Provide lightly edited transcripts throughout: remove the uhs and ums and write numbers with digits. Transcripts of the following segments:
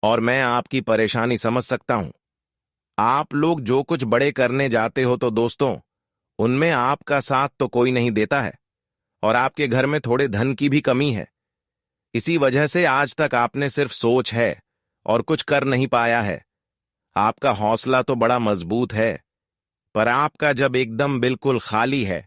और मैं आपकी परेशानी समझ सकता हूं। आप लोग जो कुछ बड़े करने जाते हो तो दोस्तों, उनमें आपका साथ तो कोई नहीं देता है, और आपके घर में थोड़े धन की भी कमी है। इसी वजह से आज तक आपने सिर्फ सोच है और कुछ कर नहीं पाया है। आपका हौसला तो बड़ा मजबूत है, पर आपका जब एकदम बिल्कुल खाली है,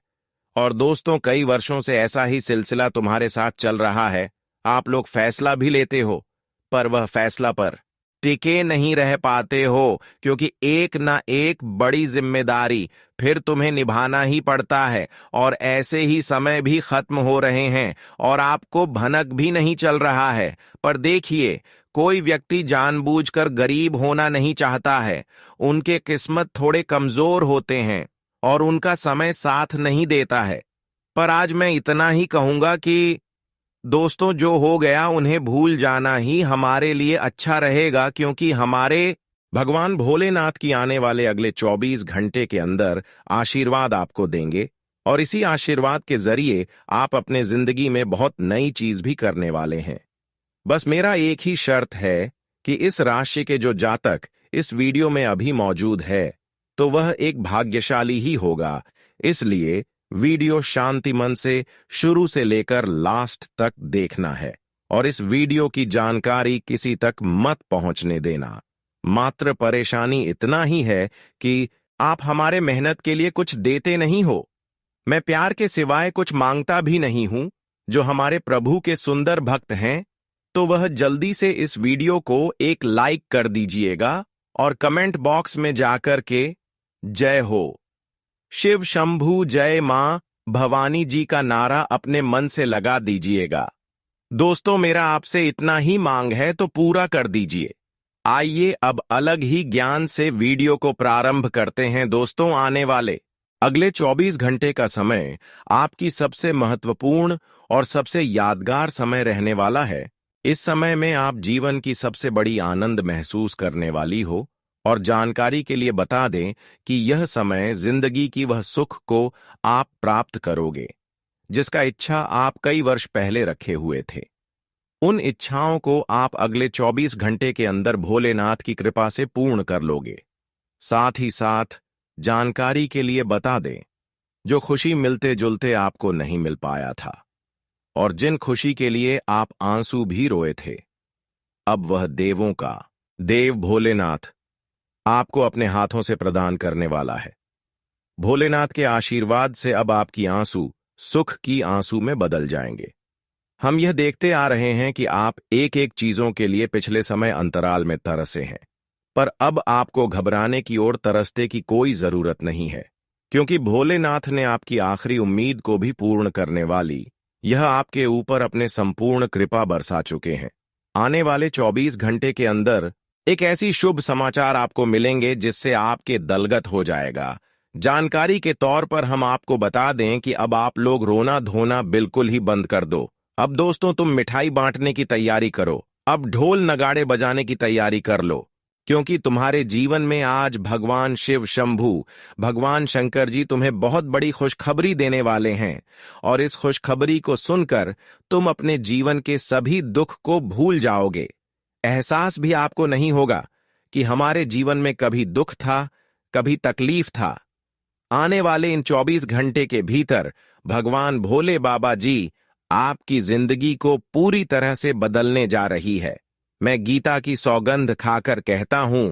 और दोस्तों कई वर्षों से ऐसा ही सिलसिला तुम्हारे साथ चल रहा है, आप लोग फैसला भी लेते हो, पर वह फैसला पर टिके नहीं रह पाते हो, क्योंकि एक ना एक बड़ी जिम्मेदारी फिर तुम्हें निभाना ही पड़ता है, और ऐसे ही समय भी खत्म हो रहे हैं और आपको भनक भी नहीं चल रहा है। पर देखिए, कोई व्यक्ति जानबूझकर गरीब होना नहीं चाहता है। उनके किस्मत थोड़े कमजोर होते हैं और उनका समय साथ नहीं देता है। पर आज मैं इतना ही कहूंगा कि दोस्तों, जो हो गया उन्हें भूल जाना ही हमारे लिए अच्छा रहेगा, क्योंकि हमारे भगवान भोलेनाथ की आने वाले अगले 24 घंटे के अंदर आशीर्वाद आपको देंगे, और इसी आशीर्वाद के जरिए आप अपने जिंदगी में बहुत नई चीज भी करने वाले हैं। बस मेरा एक ही शर्त है कि इस राशि के जो जातक इस वीडियो में अभी मौजूद है, तो वह एक भाग्यशाली ही होगा। इसलिए वीडियो शांति मन से शुरू से लेकर लास्ट तक देखना है, और इस वीडियो की जानकारी किसी तक मत पहुंचने देना। मात्र परेशानी इतना ही है कि आप हमारे मेहनत के लिए कुछ देते नहीं हो। मैं प्यार के सिवाय कुछ मांगता भी नहीं हूं। जो हमारे प्रभु के सुंदर भक्त हैं, तो वह जल्दी से इस वीडियो को एक लाइक कर दीजिएगा, और कमेंट बॉक्स में जाकर के जय हो शिव शंभू जय मां भवानी जी का नारा अपने मन से लगा दीजिएगा। दोस्तों, मेरा आपसे इतना ही मांग है, तो पूरा कर दीजिए। आइए अब अलग ही ज्ञान से वीडियो को प्रारंभ करते हैं। दोस्तों, आने वाले अगले 24 घंटे का समय आपकी सबसे महत्वपूर्ण और सबसे यादगार समय रहने वाला है। इस समय में आप जीवन की सबसे बड़ी आनंद महसूस करने वाली हो, और जानकारी के लिए बता दें कि यह समय जिंदगी की वह सुख को आप प्राप्त करोगे जिसका इच्छा आप कई वर्ष पहले रखे हुए थे। उन इच्छाओं को आप अगले 24 घंटे के अंदर भोलेनाथ की कृपा से पूर्ण कर लोगे। साथ ही साथ जानकारी के लिए बता दें, जो खुशी मिलते जुलते आपको नहीं मिल पाया था, और जिन खुशी के लिए आप आंसू भी रोए थे, अब वह देवों का देव भोलेनाथ आपको अपने हाथों से प्रदान करने वाला है। भोलेनाथ के आशीर्वाद से अब आपकी आंसू सुख की आंसू में बदल जाएंगे। हम यह देखते आ रहे हैं कि आप एक एक चीजों के लिए पिछले समय अंतराल में तरसे हैं, पर अब आपको घबराने की ओर तरसते की कोई जरूरत नहीं है, क्योंकि भोलेनाथ ने आपकी आखिरी उम्मीद को भी पूर्ण करने वाली यह आपके ऊपर अपने संपूर्ण कृपा बरसा चुके हैं। आने वाले 24 घंटे के अंदर एक ऐसी शुभ समाचार आपको मिलेंगे जिससे आपके दलगत हो जाएगा। जानकारी के तौर पर हम आपको बता दें कि अब आप लोग रोना धोना बिल्कुल ही बंद कर दो। अब दोस्तों, तुम मिठाई बांटने की तैयारी करो। अब ढोल नगाड़े बजाने की तैयारी कर लो, क्योंकि तुम्हारे जीवन में आज भगवान शिव शंभू भगवान शंकर जी तुम्हें बहुत बड़ी खुशखबरी देने वाले हैं, और इस खुशखबरी को सुनकर तुम अपने जीवन के सभी दुख को भूल जाओगे। एहसास भी आपको नहीं होगा कि हमारे जीवन में कभी दुख था, कभी तकलीफ था। आने वाले इन 24 घंटे के भीतर भगवान भोले बाबा जी आपकी जिंदगी को पूरी तरह से बदलने जा रही है। मैं गीता की सौगंध खाकर कहता हूं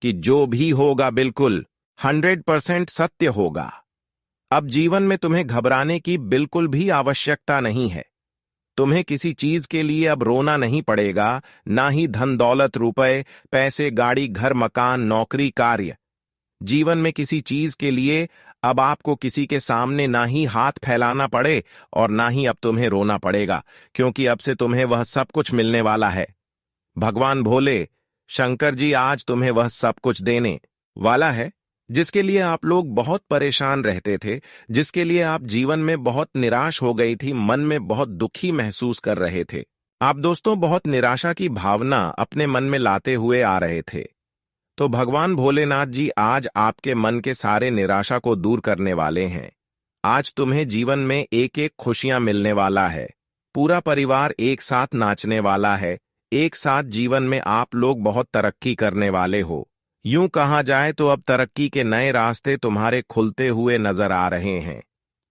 कि जो भी होगा बिल्कुल 100% सत्य होगा। अब जीवन में तुम्हें घबराने की बिल्कुल भी आवश्यकता नहीं है। तुम्हें किसी चीज के लिए अब रोना नहीं पड़ेगा, ना ही धन दौलत रुपए पैसे गाड़ी घर मकान नौकरी कार्य। जीवन में किसी चीज के लिए अब आपको किसी के सामने ना ही हाथ फैलाना पड़े और ना ही अब तुम्हें रोना पड़ेगा, क्योंकि अब से तुम्हें वह सब कुछ मिलने वाला है। भगवान भोले शंकर जी आज तुम्हें वह सब कुछ देने वाला है जिसके लिए आप लोग बहुत परेशान रहते थे, जिसके लिए आप जीवन में बहुत निराश हो गई थी, मन में बहुत दुखी महसूस कर रहे थे। आप दोस्तों बहुत निराशा की भावना अपने मन में लाते हुए आ रहे थे। तो भगवान भोलेनाथ जी आज आपके मन के सारे निराशा को दूर करने वाले हैं। आज तुम्हें जीवन में एक एक खुशियां मिलने वाला है। पूरा परिवार एक साथ नाचने वाला है, एक साथ जीवन में आप लोग बहुत तरक्की करने वाले हो। यूं कहा जाए तो अब तरक्की के नए रास्ते तुम्हारे खुलते हुए नजर आ रहे हैं।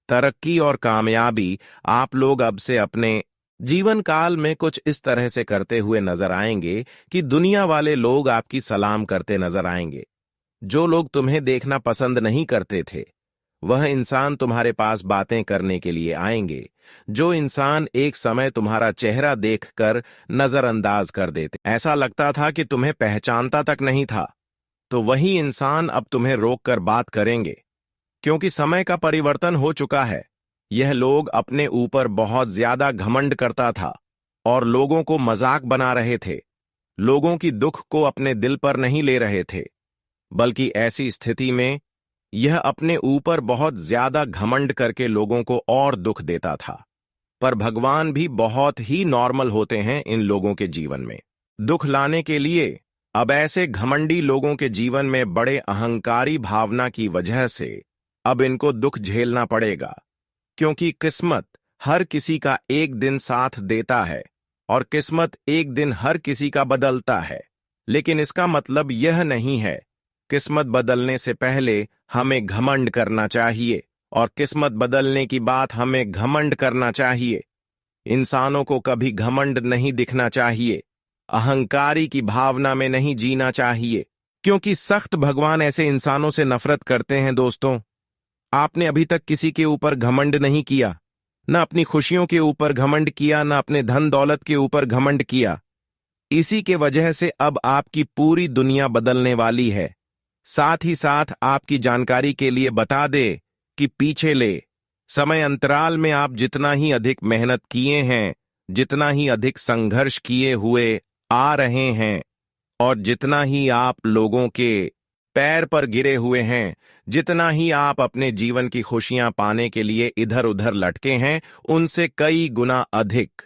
तरक्की और कामयाबी आप लोग अब से अपने जीवन काल में कुछ इस तरह से करते हुए नजर आएंगे कि दुनिया वाले लोग आपकी सलाम करते नजर आएंगे। जो लोग तुम्हें देखना पसंद नहीं करते थे, वह इंसान तुम्हारे पास बातें करने के लिए आएंगे। जो इंसान एक समय तुम्हारा चेहरा देखकर नजरअंदाज कर देते, ऐसा लगता था कि तुम्हें पहचानता तक नहीं था, तो वही इंसान अब तुम्हें रोककर बात करेंगे, क्योंकि समय का परिवर्तन हो चुका है। यह लोग अपने ऊपर बहुत ज्यादा घमंड करता था और लोगों को मजाक बना रहे थे। लोगों की दुख को अपने दिल पर नहीं ले रहे थे, बल्कि ऐसी स्थिति में यह अपने ऊपर बहुत ज्यादा घमंड करके लोगों को और दुख देता था। पर भगवान भी बहुत ही नॉर्मल होते हैं इन लोगों के जीवन में। दुख लाने के लिए अब ऐसे घमंडी लोगों के जीवन में बड़े अहंकारी भावना की वजह से अब इनको दुख झेलना पड़ेगा, क्योंकि किस्मत हर किसी का एक दिन साथ देता है और किस्मत एक दिन हर किसी का बदलता है। लेकिन इसका मतलब यह नहीं है किस्मत बदलने से पहले हमें घमंड करना चाहिए और किस्मत बदलने की बात हमें घमंड करना चाहिए। इंसानों को कभी घमंड नहीं दिखना चाहिए, अहंकारी की भावना में नहीं जीना चाहिए, क्योंकि सख्त भगवान ऐसे इंसानों से नफरत करते हैं। दोस्तों, आपने अभी तक किसी के ऊपर घमंड नहीं किया, न अपनी खुशियों के ऊपर घमंड किया, न अपने धन दौलत के ऊपर घमंड किया। इसी के वजह से अब आपकी पूरी दुनिया बदलने वाली है। साथ ही साथ आपकी जानकारी के लिए बता दे कि पिछले समय अंतराल में आप जितना ही अधिक मेहनत किए हैं, जितना ही अधिक संघर्ष किए हुए आ रहे हैं और जितना ही आप लोगों के पैर पर गिरे हुए हैं, जितना ही आप अपने जीवन की खुशियां पाने के लिए इधर उधर लटके हैं, उनसे कई गुना अधिक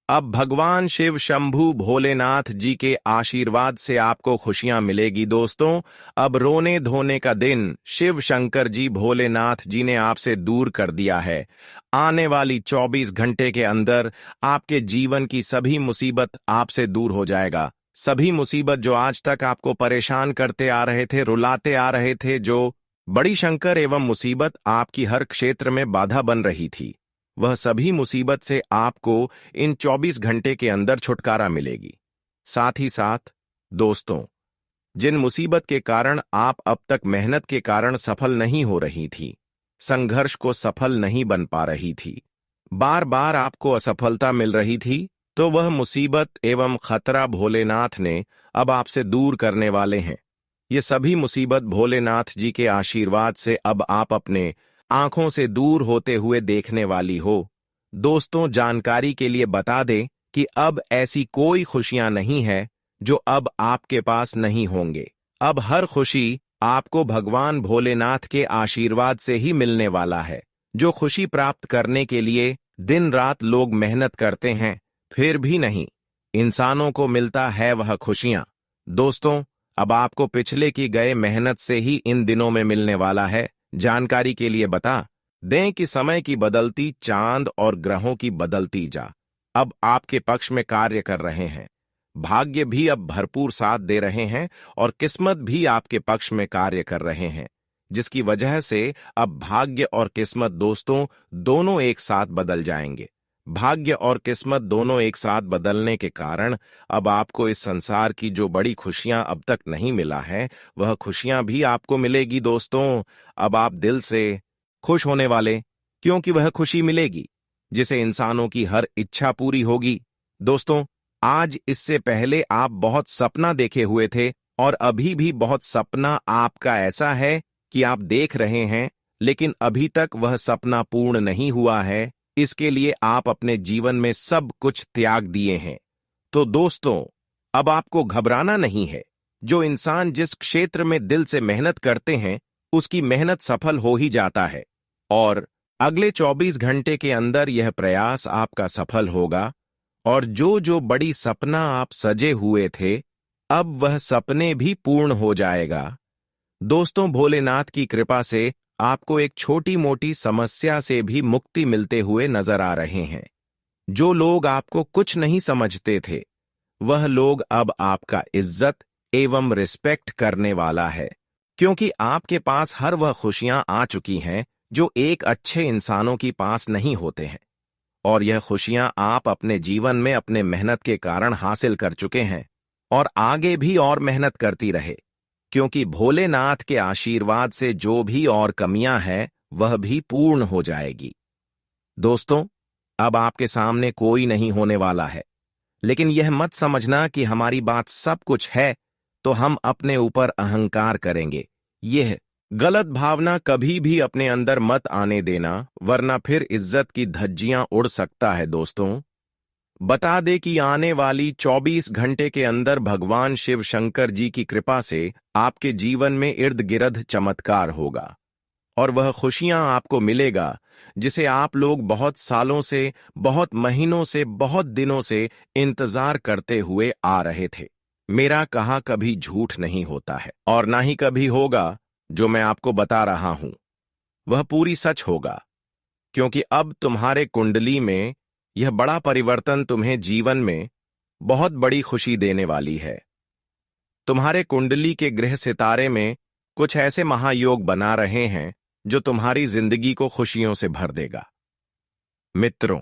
अब भगवान शिव शंभू भोलेनाथ जी के आशीर्वाद से आपको खुशियां मिलेगी। दोस्तों, अब रोने धोने का दिन शिव शंकर जी भोलेनाथ जी ने आपसे दूर कर दिया है। आने वाली 24 घंटे के अंदर आपके जीवन की सभी मुसीबत आपसे दूर हो जाएगा। सभी मुसीबत जो आज तक आपको परेशान करते आ रहे थे, रुलाते आ रहे थे, जो बड़ी शंकर एवं मुसीबत आपकी हर क्षेत्र में बाधा बन रही थी, वह सभी मुसीबत से आपको इन 24 घंटे के अंदर छुटकारा मिलेगी। साथ ही साथ दोस्तों, जिन मुसीबत के कारण आप अब तक मेहनत के कारण सफल नहीं हो रही थी, संघर्ष को सफल नहीं बन पा रही थी, बार बार आपको असफलता मिल रही थी, तो वह मुसीबत एवं खतरा भोलेनाथ ने अब आपसे दूर करने वाले हैं। ये सभी मुसीबत भोलेनाथ जी के आशीर्वाद से अब आप अपने आंखों से दूर होते हुए देखने वाली हो। दोस्तों, जानकारी के लिए बता दें कि अब ऐसी कोई खुशियां नहीं है जो अब आपके पास नहीं होंगे। अब हर खुशी आपको भगवान भोलेनाथ के आशीर्वाद से ही मिलने वाला है। जो खुशी प्राप्त करने के लिए दिन रात लोग मेहनत करते हैं, फिर भी नहीं इंसानों को मिलता है वह खुशियां। दोस्तों, अब आपको पिछले की गए मेहनत से ही इन दिनों में मिलने वाला है। जानकारी के लिए बता दें कि समय की बदलती चांद और ग्रहों की बदलती जा अब आपके पक्ष में कार्य कर रहे हैं। भाग्य भी अब भरपूर साथ दे रहे हैं और किस्मत भी आपके पक्ष में कार्य कर रहे हैं, जिसकी वजह से अब भाग्य और किस्मत दोस्तों दोनों एक साथ बदल जाएंगे। भाग्य और किस्मत दोनों एक साथ बदलने के कारण अब आपको इस संसार की जो बड़ी खुशियां अब तक नहीं मिला है, वह खुशियां भी आपको मिलेगी। दोस्तों, अब आप दिल से खुश होने वाले, क्योंकि वह खुशी मिलेगी जिसे इंसानों की हर इच्छा पूरी होगी। दोस्तों, आज इससे पहले आप बहुत सपना देखे हुए थे और अभी भी बहुत सपना आपका ऐसा है कि आप देख रहे हैं, लेकिन अभी तक वह सपना पूर्ण नहीं हुआ है। इसके लिए आप अपने जीवन में सब कुछ त्याग दिए हैं। तो दोस्तों, अब आपको घबराना नहीं है। जो इंसान जिस क्षेत्र में दिल से मेहनत करते हैं, उसकी मेहनत सफल हो ही जाता है और अगले 24 घंटे के अंदर यह प्रयास आपका सफल होगा और जो जो बड़ी सपना आप सजे हुए थे, अब वह सपने भी पूर्ण हो जाएगा। दोस्तों, भोलेनाथ की कृपा से आपको एक छोटी मोटी समस्या से भी मुक्ति मिलते हुए नजर आ रहे हैं। जो लोग आपको कुछ नहीं समझते थे, वह लोग अब आपका इज्जत एवं रिस्पेक्ट करने वाला है, क्योंकि आपके पास हर वह खुशियां आ चुकी हैं जो एक अच्छे इंसानों की पास नहीं होते हैं। और यह खुशियां आप अपने जीवन में अपने मेहनत के कारण हासिल कर चुके हैं और आगे भी और मेहनत करती रहे, क्योंकि भोलेनाथ के आशीर्वाद से जो भी और कमियां हैं वह भी पूर्ण हो जाएगी। दोस्तों, अब आपके सामने कोई नहीं होने वाला है, लेकिन यह मत समझना कि हमारी बात सब कुछ है तो हम अपने ऊपर अहंकार करेंगे। यह गलत भावना कभी भी अपने अंदर मत आने देना, वरना फिर इज्जत की धज्जियां उड़ सकता है। दोस्तों, बता दे कि आने वाली 24 घंटे के अंदर भगवान शिव शंकर जी की कृपा से आपके जीवन में इर्द गिर्द चमत्कार होगा और वह खुशियां आपको मिलेगा जिसे आप लोग बहुत सालों से, बहुत महीनों से, बहुत दिनों से इंतजार करते हुए आ रहे थे। मेरा कहा कभी झूठ नहीं होता है और ना ही कभी होगा। जो मैं आपको बता रहा हूं वह पूरी सच होगा, क्योंकि अब तुम्हारे कुंडली में यह बड़ा परिवर्तन तुम्हें जीवन में बहुत बड़ी खुशी देने वाली है। तुम्हारे कुंडली के ग्रह सितारे में कुछ ऐसे महायोग बना रहे हैं जो तुम्हारी जिंदगी को खुशियों से भर देगा। मित्रों,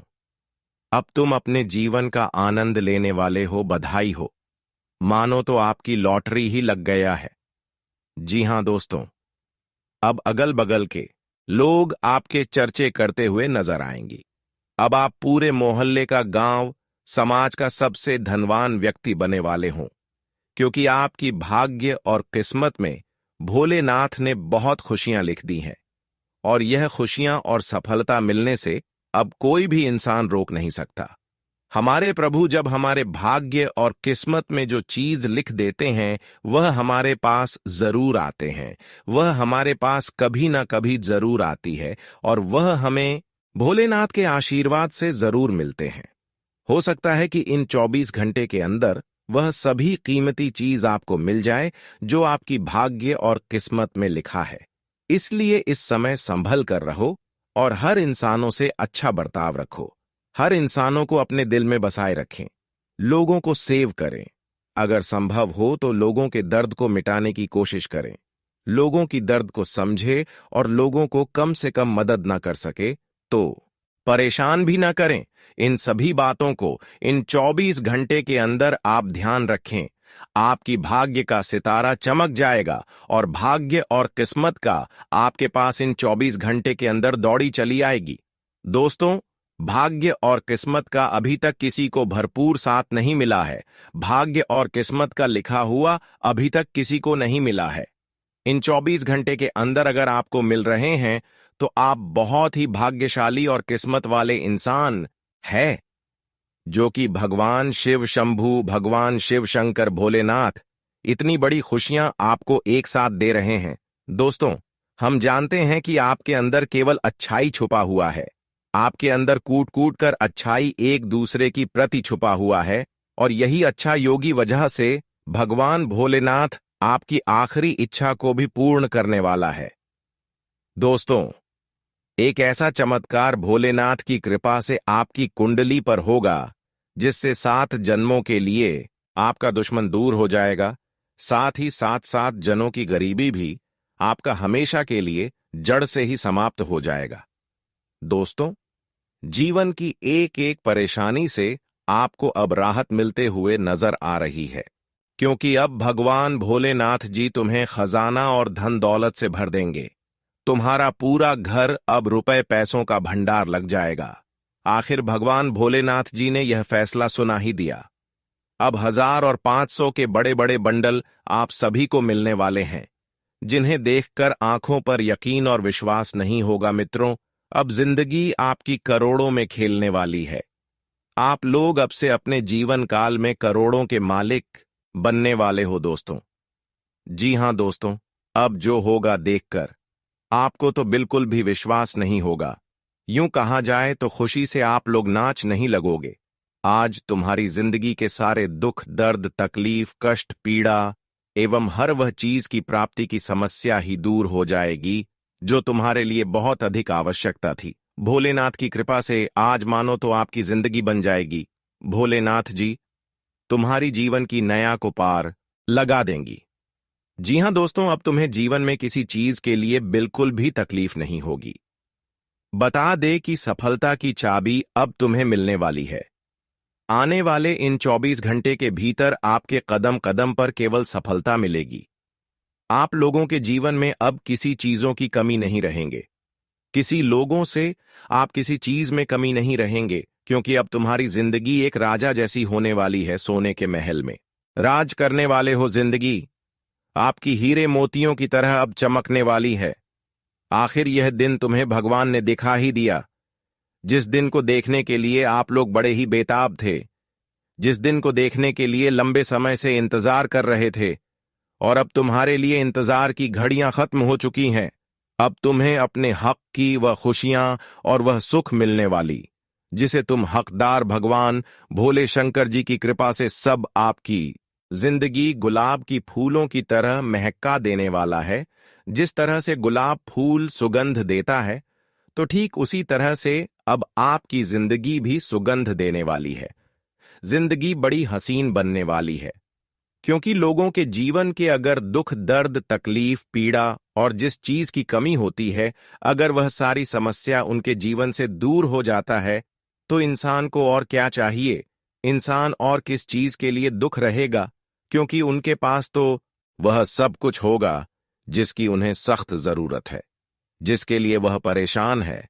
अब तुम अपने जीवन का आनंद लेने वाले हो। बधाई हो, मानो तो आपकी लॉटरी ही लग गया है। जी हां दोस्तों, अब अगल बगल के लोग आपके चर्चे करते हुए नजर आएंगी। अब आप पूरे मोहल्ले का, गांव, समाज का सबसे धनवान व्यक्ति बने वाले हों, क्योंकि आपकी भाग्य और किस्मत में भोलेनाथ ने बहुत खुशियां लिख दी हैं और यह खुशियां और सफलता मिलने से अब कोई भी इंसान रोक नहीं सकता। हमारे प्रभु जब हमारे भाग्य और किस्मत में जो चीज लिख देते हैं वह हमारे पास जरूर आते हैं, वह हमारे पास कभी ना कभी जरूर आती है और वह हमें भोलेनाथ के आशीर्वाद से जरूर मिलते हैं। हो सकता है कि इन 24 घंटे के अंदर वह सभी कीमती चीज आपको मिल जाए जो आपकी भाग्य और किस्मत में लिखा है। इसलिए इस समय संभल कर रहो और हर इंसानों से अच्छा बर्ताव रखो। हर इंसानों को अपने दिल में बसाए रखें, लोगों को सेव करें। अगर संभव हो तो लोगों के दर्द को मिटाने की कोशिश करें। लोगों की दर्द को समझे और लोगों को कम से कम मदद ना कर सके तो परेशान भी ना करें। इन सभी बातों को इन 24 घंटे के अंदर आप ध्यान रखें। आपकी भाग्य का सितारा चमक जाएगा और भाग्य और किस्मत का आपके पास इन 24 घंटे के अंदर दौड़ी चली आएगी। दोस्तों, भाग्य और किस्मत का अभी तक किसी को भरपूर साथ नहीं मिला है। भाग्य और किस्मत का लिखा हुआ अभी तक किसी को नहीं मिला है। इन 24 घंटे के अंदर अगर आपको मिल रहे हैं तो आप बहुत ही भाग्यशाली और किस्मत वाले इंसान है, जो कि भगवान शिव शंभू, भगवान शिव शंकर भोलेनाथ इतनी बड़ी खुशियां आपको एक साथ दे रहे हैं। दोस्तों, हम जानते हैं कि आपके अंदर केवल अच्छाई छुपा हुआ है। आपके अंदर कूट कूट कर अच्छाई एक दूसरे की प्रति छुपा हुआ है और यही अच्छा योगी वजह से भगवान भोलेनाथ आपकी आखिरी इच्छा को भी पूर्ण करने वाला है। दोस्तों, एक ऐसा चमत्कार भोलेनाथ की कृपा से आपकी कुंडली पर होगा जिससे 7 जन्मों के लिए आपका दुश्मन दूर हो जाएगा। साथ ही 7 जनों की गरीबी भी आपका हमेशा के लिए जड़ से ही समाप्त हो जाएगा। दोस्तों, जीवन की एक एक परेशानी से आपको अब राहत मिलते हुए नजर आ रही है, क्योंकि अब भगवान भोलेनाथ जी तुम्हें खजाना और धन दौलत से भर देंगे। तुम्हारा पूरा घर अब रुपए पैसों का भंडार लग जाएगा। आखिर भगवान भोलेनाथ जी ने यह फैसला सुना ही दिया। अब 1000 और 500 के बड़े बड़े बंडल आप सभी को मिलने वाले हैं, जिन्हें देखकर आंखों पर यकीन और विश्वास नहीं होगा। मित्रों, अब जिंदगी आपकी करोड़ों में खेलने वाली है। आप लोग अब से अपने जीवन काल में करोड़ों के मालिक बनने वाले हो। दोस्तों, जी हां दोस्तों, अब जो होगा देखकर आपको तो बिल्कुल भी विश्वास नहीं होगा। यूं कहा जाए तो खुशी से आप लोग नाच नहीं लगोगे। आज तुम्हारी जिंदगी के सारे दुख, दर्द, तकलीफ, कष्ट, पीड़ा एवं हर वह चीज की प्राप्ति की समस्या ही दूर हो जाएगी जो तुम्हारे लिए बहुत अधिक आवश्यकता थी। भोलेनाथ की कृपा से आज मानो तो आपकी जिंदगी बन जाएगी। भोलेनाथ जी, तुम्हारी जीवन की नया को पार लगा देंगी। जी हां दोस्तों, अब तुम्हें जीवन में किसी चीज के लिए बिल्कुल भी तकलीफ नहीं होगी। बता दे कि सफलता की चाबी अब तुम्हें मिलने वाली है। आने वाले इन 24 घंटे के भीतर आपके कदम कदम पर केवल सफलता मिलेगी। आप लोगों के जीवन में अब किसी चीजों की कमी नहीं रहेंगे। किसी लोगों से आप किसी चीज में कमी नहीं रहेंगे, क्योंकि अब तुम्हारी जिंदगी एक राजा जैसी होने वाली है, सोने के महल में राज करने वाले हो। जिंदगी आपकी हीरे मोतियों की तरह अब चमकने वाली है। आखिर यह दिन तुम्हें भगवान ने दिखा ही दिया, जिस दिन को देखने के लिए आप लोग बड़े ही बेताब थे, जिस दिन को देखने के लिए लंबे समय से इंतजार कर रहे थे। और अब तुम्हारे लिए इंतजार की घड़ियां खत्म हो चुकी हैं। अब तुम्हें अपने हक की वह खुशियां और वह सुख मिलने वाली, जिसे तुम हकदार भगवान भोले शंकर जी की कृपा से सब आपकी जिंदगी गुलाब की फूलों की तरह महका देने वाला है। जिस तरह से गुलाब फूल सुगंध देता है, तो ठीक उसी तरह से अब आपकी जिंदगी भी सुगंध देने वाली है। जिंदगी बड़ी हसीन बनने वाली है, क्योंकि लोगों के जीवन के अगर दुख, दर्द, तकलीफ, पीड़ा और जिस चीज की कमी होती है, अगर वह सारी समस्या उनके जीवन से दूर हो जाता है, तो इंसान को और क्या चाहिए? इंसान और किस चीज के लिए दुख रहेगा, क्योंकि उनके पास तो वह सब कुछ होगा जिसकी उन्हें सख्त जरूरत है, जिसके लिए वह परेशान है।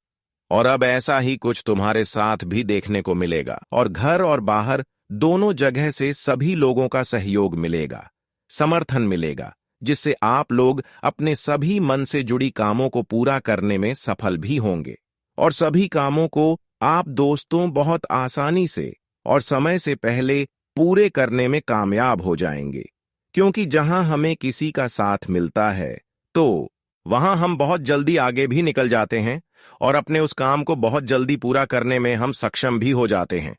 और अब ऐसा ही कुछ तुम्हारे साथ भी देखने को मिलेगा, और घर और बाहर दोनों जगह से सभी लोगों का सहयोग मिलेगा, समर्थन मिलेगा, जिससे आप लोग अपने सभी मन से जुड़ी कामों को पूरा करने में सफल भी होंगे। और सभी कामों को आप दोस्तों बहुत आसानी से और समय से पहले पूरे करने में कामयाब हो जाएंगे, क्योंकि जहां हमें किसी का साथ मिलता है, तो वहां हम बहुत जल्दी आगे भी निकल जाते हैं और अपने उस काम को बहुत जल्दी पूरा करने में हम सक्षम भी हो जाते हैं।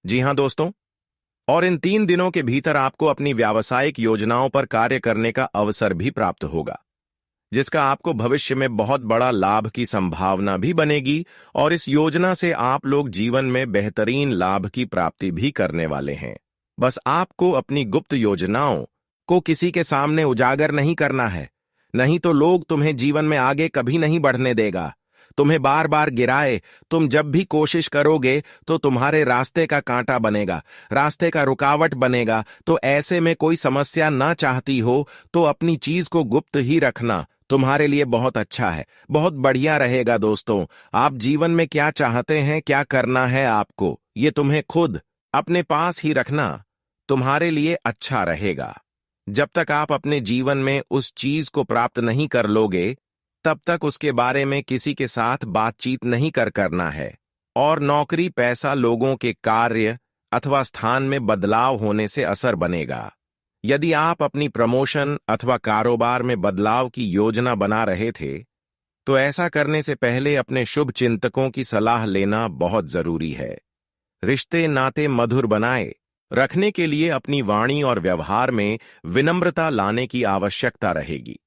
जी हां दोस्तों, और इन 3 दिनों के भीतर आपको अपनी व्यावसायिक योजनाओं पर कार्य करने का अवसर भी प्राप्त होगा, जिसका आपको भविष्य में बहुत बड़ा लाभ की संभावना भी बनेगी। और इस योजना से आप लोग जीवन में बेहतरीन लाभ की प्राप्ति भी करने वाले हैं। बस आपको अपनी गुप्त योजनाओं को किसी के सामने उजागर नहीं करना है, नहीं तो लोग तुम्हें जीवन में आगे कभी नहीं बढ़ने देगा। तुम्हें बार बार गिराए, तुम जब भी कोशिश करोगे तो तुम्हारे रास्ते का कांटा बनेगा, रास्ते का रुकावट बनेगा। तो ऐसे में कोई समस्या ना चाहती हो तो अपनी चीज को गुप्त ही रखना तुम्हारे लिए बहुत अच्छा है, बहुत बढ़िया रहेगा। दोस्तों, आप जीवन में क्या चाहते हैं, क्या करना है आपको, ये तुम्हें खुद अपने पास ही रखना तुम्हारे लिए अच्छा रहेगा। जब तक आप अपने जीवन में उस चीज को प्राप्त नहीं कर लोगे, तब तक उसके बारे में किसी के साथ बातचीत नहीं करना है। और नौकरी, पैसा, लोगों के कार्य अथवा स्थान में बदलाव होने से असर बनेगा। यदि आप अपनी प्रमोशन अथवा कारोबार में बदलाव की योजना बना रहे थे, तो ऐसा करने से पहले अपने शुभ चिंतकों की सलाह लेना बहुत जरूरी है। रिश्ते नाते मधुर बनाए रखने के लिए अपनी वाणी और व्यवहार में विनम्रता लाने की आवश्यकता रहेगी।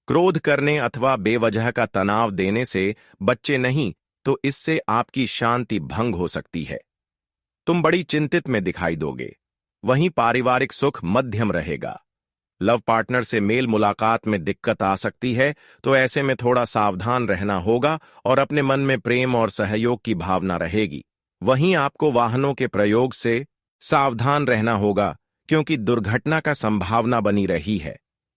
क्रोध करने अथवा बेवजह का तनाव देने से बच्चे नहीं, तो इससे आपकी शांति भंग हो सकती है। तुम बड़ी चिंतित में दिखाई दोगे। वहीं पारिवारिक सुख मध्यम रहेगा। लव पार्टनर से मेल मुलाकात में दिक्कत आ सकती है, तो ऐसे में थोड़ा सावधान रहना होगा और अपने मन में प्रेम और सहयोग की भावना रहेगी। वहीं आपको वाहनों के प्रयोग से सावधान रहना होगा, क्योंकि दुर्घटना का संभावना बनी रही है।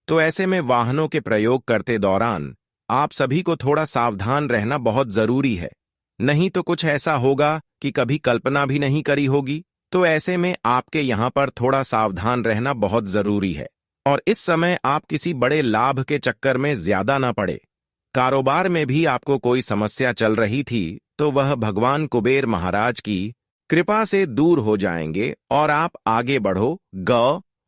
तो ऐसे में वाहनों के प्रयोग करते दौरान आप सभी को थोड़ा सावधान रहना बहुत जरूरी है, नहीं तो कुछ ऐसा होगा कि कभी कल्पना भी नहीं करी होगी। तो ऐसे में आपके यहां पर थोड़ा सावधान रहना बहुत जरूरी है। और इस समय आप किसी बड़े लाभ के चक्कर में ज्यादा ना पड़े। कारोबार में भी आपको कोई समस्या चल रही थी, तो वह भगवान कुबेर महाराज की कृपा से दूर हो जाएंगे और आप आगे बढ़ो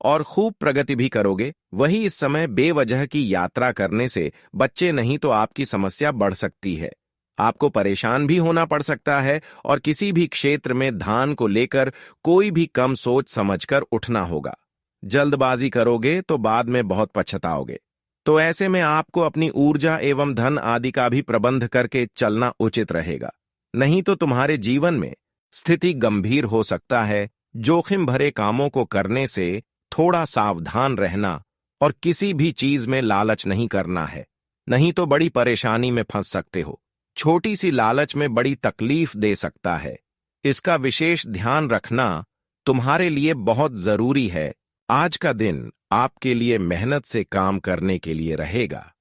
और खूब प्रगति भी करोगे। वही इस समय बेवजह की यात्रा करने से बच्चे नहीं, तो आपकी समस्या बढ़ सकती है। आपको परेशान भी होना पड़ सकता है और किसी भी क्षेत्र में ध्यान को लेकर कोई भी कम सोच समझकर उठना होगा। जल्दबाजी करोगे तो बाद में बहुत पछताओगे। तो ऐसे में आपको अपनी ऊर्जा एवं धन आदि का भी प्रबंध करके चलना उचित रहेगा, नहीं तो तुम्हारे जीवन में स्थिति गंभीर हो सकता है, जोखिम भरे कामों को करने से थोड़ा सावधान रहना और किसी भी चीज में लालच नहीं करना है, नहीं तो बड़ी परेशानी में फंस सकते हो। छोटी सी लालच में बड़ी तकलीफ दे सकता है। इसका विशेष ध्यान रखना तुम्हारे लिए बहुत जरूरी है। आज का दिन आपके लिए मेहनत से काम करने के लिए रहेगा।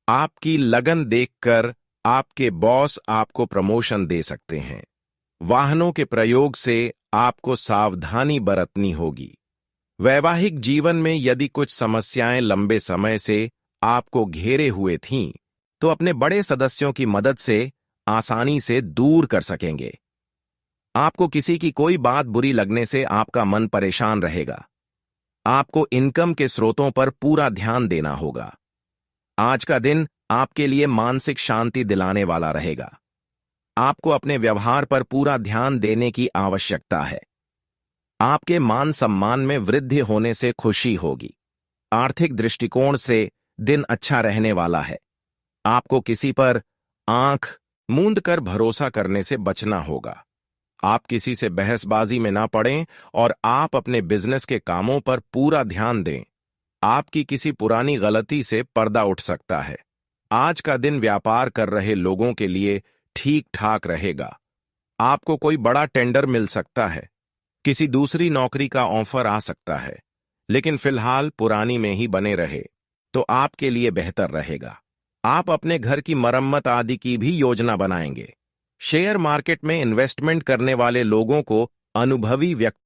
आपकी लगन देखकर आपके बॉस आपको प्रमोशन दे सकते हैं। वाहनों के प्रयोग से आपको सावधानी बरतनी होगी। वैवाहिक जीवन में यदि कुछ समस्याएं लंबे समय से आपको घेरे हुए थीं, तो अपने बड़े सदस्यों की मदद से आसानी से दूर कर सकेंगे। आपको किसी की कोई बात बुरी लगने से आपका मन परेशान रहेगा। आपको इनकम के स्रोतों पर पूरा ध्यान देना होगा। आज का दिन आपके लिए मानसिक शांति दिलाने वाला रहेगा। आपको अपने व्यवहार पर पूरा ध्यान देने की आवश्यकता है। आपके मान सम्मान में वृद्धि होने से खुशी होगी। आर्थिक दृष्टिकोण से दिन अच्छा रहने वाला है। आपको किसी पर आंख मूंद कर भरोसा करने से बचना होगा। आप किसी से बहसबाजी में ना पड़ें और आप अपने बिजनेस के कामों पर पूरा ध्यान दें। आपकी किसी पुरानी गलती से पर्दा उठ सकता है। आज का दिन व्यापार कर रहे लोगों के लिए ठीक ठाक रहेगा। आपको कोई बड़ा टेंडर मिल सकता है। किसी दूसरी नौकरी का ऑफर आ सकता है, लेकिन फिलहाल पुरानी में ही बने रहे तो आपके लिए बेहतर रहेगा। आप अपने घर की मरम्मत आदि की भी योजना बनाएंगे। शेयर मार्केट में इन्वेस्टमेंट करने वाले लोगों को अनुभवी व्यक्ति